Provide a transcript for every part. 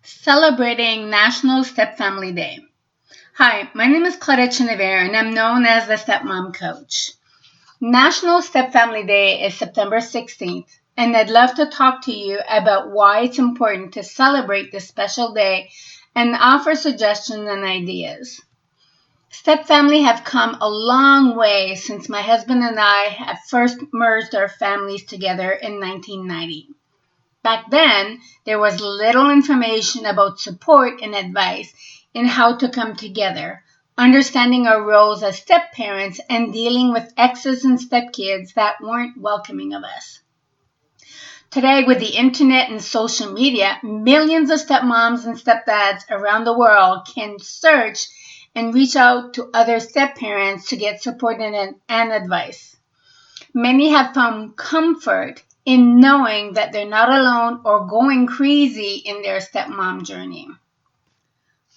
Celebrating National Stepfamily Day. Hi, my name is Claudette Chenevert and I'm known as the Stepmom Coach. National Stepfamily Day is September 16th, and I'd love to talk to you about why it's important to celebrate this special day and offer suggestions and ideas. Stepfamily have come a long way since my husband and I have first merged our families together in 1990. Back then, there was little information about support and advice in how to come together, understanding our roles as step-parents and dealing with exes and stepkids that weren't welcoming of us. Today, with the internet and social media, millions of stepmoms and stepdads around the world can search and reach out to other step-parents to get support and advice. Many have found comfort in knowing that they're not alone or going crazy in their stepmom journey.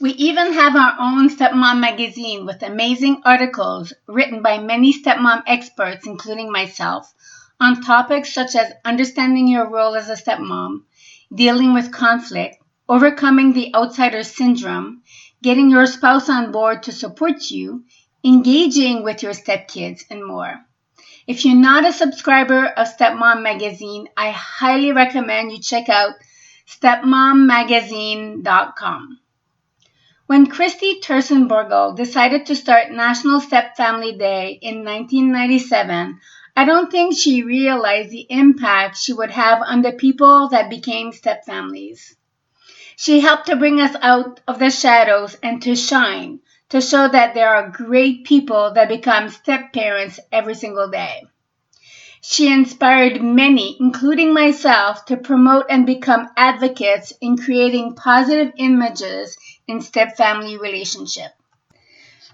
We even have our own stepmom magazine with amazing articles written by many stepmom experts, including myself, on topics such as understanding your role as a stepmom, dealing with conflict, overcoming the outsider syndrome, getting your spouse on board to support you, engaging with your stepkids, and more. If you're not a subscriber of Stepmom Magazine, I highly recommend you check out stepmommagazine.com. When Christy Tusing Borgeld decided to start National Stepfamily Day in 1997, I don't think she realized the impact she would have on the people that became stepfamilies. She helped to bring us out of the shadows and to shine, to show that there are great people that become step-parents every single day. She inspired many, including myself, to promote and become advocates in creating positive images in step-family relationship.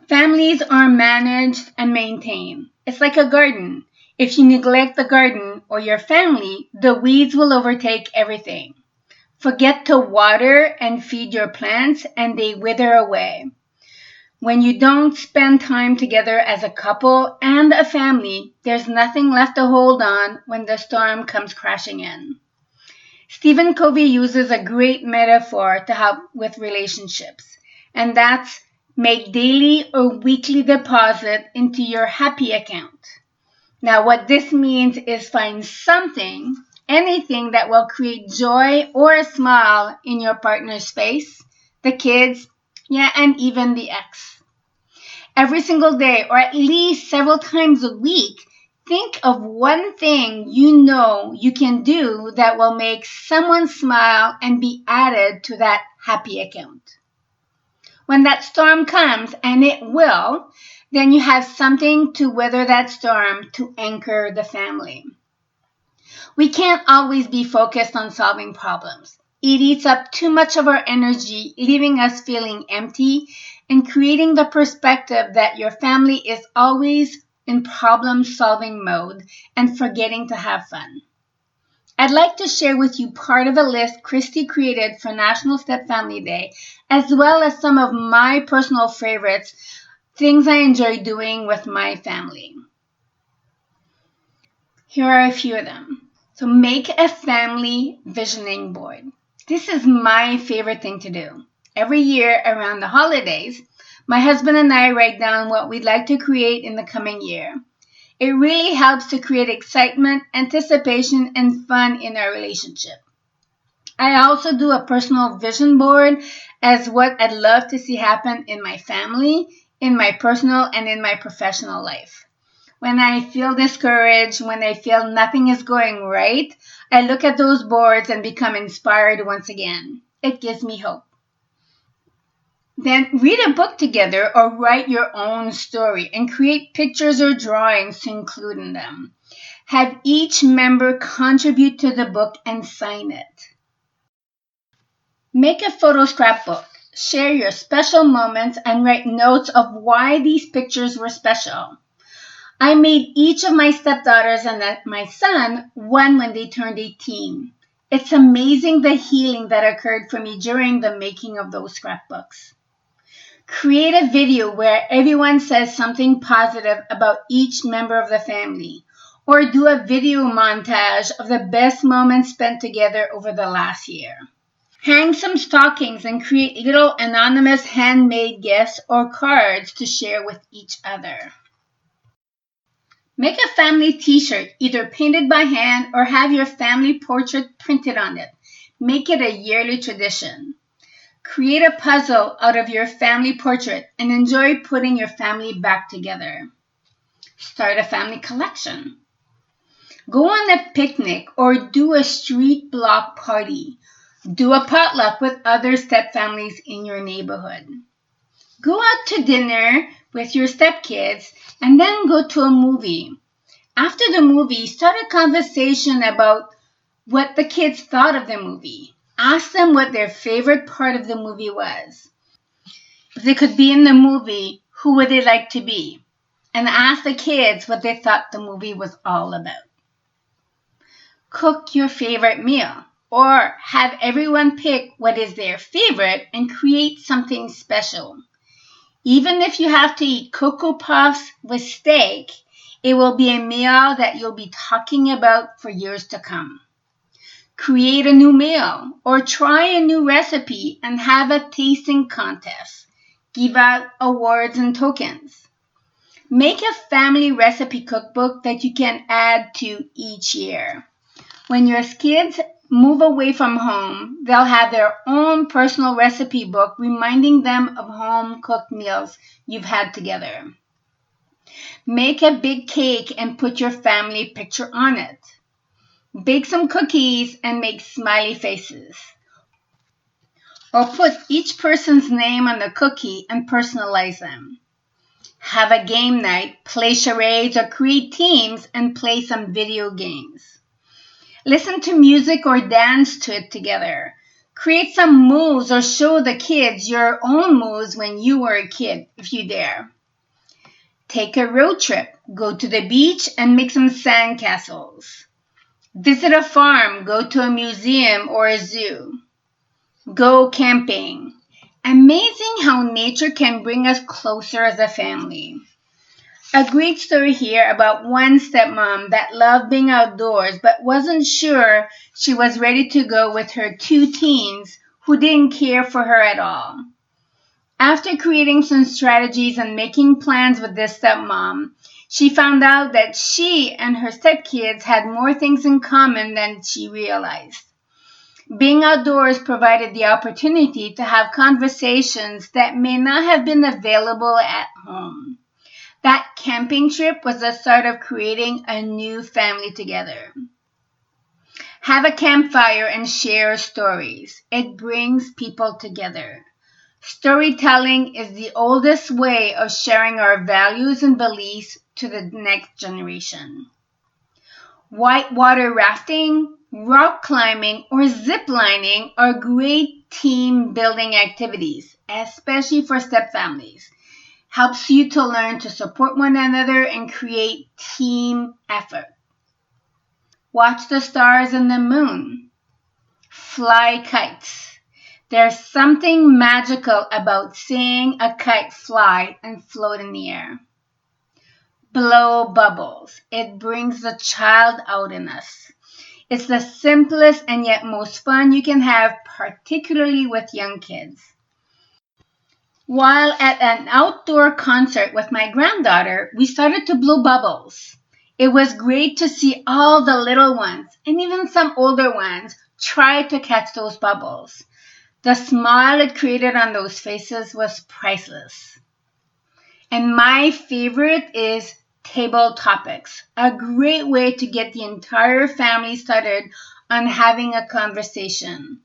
Families are managed and maintained. It's like a garden. If you neglect the garden or your family, the weeds will overtake everything. Forget to water and feed your plants and they wither away. When you don't spend time together as a couple and a family, there's nothing left to hold on when the storm comes crashing in. Stephen Covey uses a great metaphor to help with relationships, and that's make daily or weekly deposit into your happy account. Now, what this means is find something, anything that will create joy or a smile in your partner's face, the kids, and even the ex. Every single day, or at least several times a week, think of one thing you know you can do that will make someone smile and be added to that happy account. When that storm comes, and it will, then you have something to weather that storm to anchor the family. We can't always be focused on solving problems. It eats up too much of our energy, leaving us feeling empty and creating the perspective that your family is always in problem-solving mode and forgetting to have fun. I'd like to share with you part of a list Christy created for National Stepfamily Day, as well as some of my personal favorites, things I enjoy doing with my family. Here are a few of them. So make a family visioning board. This is my favorite thing to do. Every year around the holidays, my husband and I write down what we'd like to create in the coming year. It really helps to create excitement, anticipation, and fun in our relationship. I also do a personal vision board as what I'd love to see happen in my family, in my personal, and in my professional life. When I feel discouraged, when I feel nothing is going right, I look at those boards and become inspired once again. It gives me hope. Then read a book together or write your own story and create pictures or drawings to include in them. Have each member contribute to the book and sign it. Make a photo scrapbook. Share your special moments and write notes of why these pictures were special. I made each of my stepdaughters and my son one when they turned 18. It's amazing the healing that occurred for me during the making of those scrapbooks. Create a video where everyone says something positive about each member of the family, or do a video montage of the best moments spent together over the last year. Hang some stockings and create little anonymous handmade gifts or cards to share with each other. Make a family t-shirt, either painted by hand or have your family portrait printed on it. Make it a yearly tradition. Create a puzzle out of your family portrait and enjoy putting your family back together. Start a family collection. Go on a picnic or do a street block party. Do a potluck with other stepfamilies in your neighborhood. Go out to dinner with your stepkids and then go to a movie. After the movie, start a conversation about what the kids thought of the movie. Ask them what their favorite part of the movie was. If they could be in the movie, who would they like to be? And ask the kids what they thought the movie was all about. Cook your favorite meal, or have everyone pick what is their favorite and create something special. Even if you have to eat Cocoa Puffs with steak, it will be a meal that you'll be talking about for years to come. Create a new meal or try a new recipe and have a tasting contest. Give out awards and tokens. Make a family recipe cookbook that you can add to each year. When your kids move away from home, they'll have their own personal recipe book reminding them of home-cooked meals you've had together. Make a big cake and put your family picture on it. Bake some cookies and make smiley faces. Or put each person's name on the cookie and personalize them. Have a game night, play charades, or create teams and play some video games. Listen to music or dance to it together. Create some moves or show the kids your own moves when you were a kid, if you dare. Take a road trip. Go to the beach and make some sandcastles. Visit a farm. Go to a museum or a zoo. Go camping. Amazing how nature can bring us closer as a family. A great story here about one stepmom that loved being outdoors but wasn't sure she was ready to go with her two teens who didn't care for her at all. After creating some strategies and making plans with this stepmom, she found out that she and her stepkids had more things in common than she realized. Being outdoors provided the opportunity to have conversations that may not have been available at home. That camping trip was the start of creating a new family together. Have a campfire and share stories. It brings people together. Storytelling is the oldest way of sharing our values and beliefs to the next generation. Whitewater rafting, rock climbing, or zip lining are great team building activities, especially for stepfamilies. Helps you to learn to support one another and create team effort. Watch the stars and the moon. Fly kites. There's something magical about seeing a kite fly and float in the air. Blow bubbles. It brings the child out in us. It's the simplest and yet most fun you can have, particularly with young kids. While at an outdoor concert with my granddaughter, we started to blow bubbles. It was great to see all the little ones, and even some older ones, try to catch those bubbles. The smile it created on those faces was priceless. And my favorite is table topics, a great way to get the entire family started on having a conversation.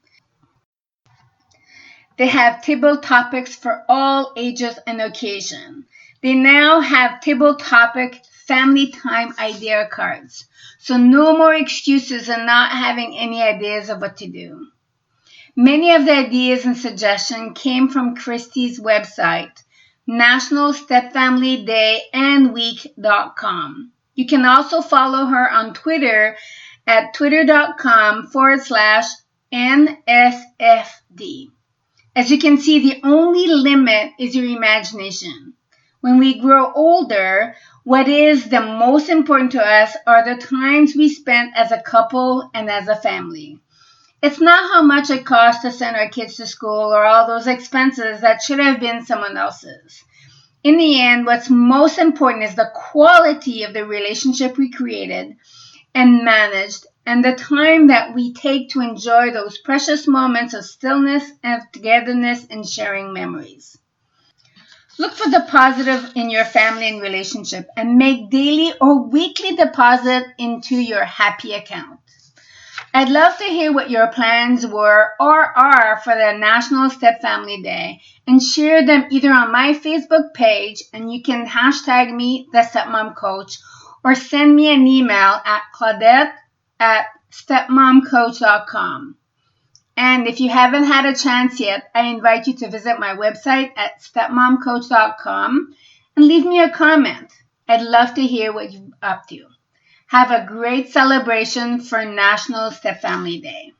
They have table topics for all ages and occasion. They now have table topic family time idea cards. So no more excuses and not having any ideas of what to do. Many of the ideas and suggestions came from Christy's website, National Stepfamily Day and Week.com. You can also follow her on Twitter at twitter.com/NSFD. As you can see, the only limit is your imagination. When we grow older, what is the most important to us are the times we spent as a couple and as a family. It's not how much it costs to send our kids to school or all those expenses that should have been someone else's. In the end, what's most important is the quality of the relationship we created and managed, and the time that we take to enjoy those precious moments of stillness and togetherness and sharing memories. Look for the positive in your family and relationship and make daily or weekly deposit into your happy account. I'd love to hear what your plans were or are for the National Stepfamily Day and share them either on my Facebook page, and you can hashtag me, the Stepmom Coach, or send me an email at claudette@stepmomcoach.com. And if you haven't had a chance yet, I invite you to visit my website at stepmomcoach.com and leave me a comment. I'd love to hear what you're up to. Have a great celebration for National Stepfamily Day.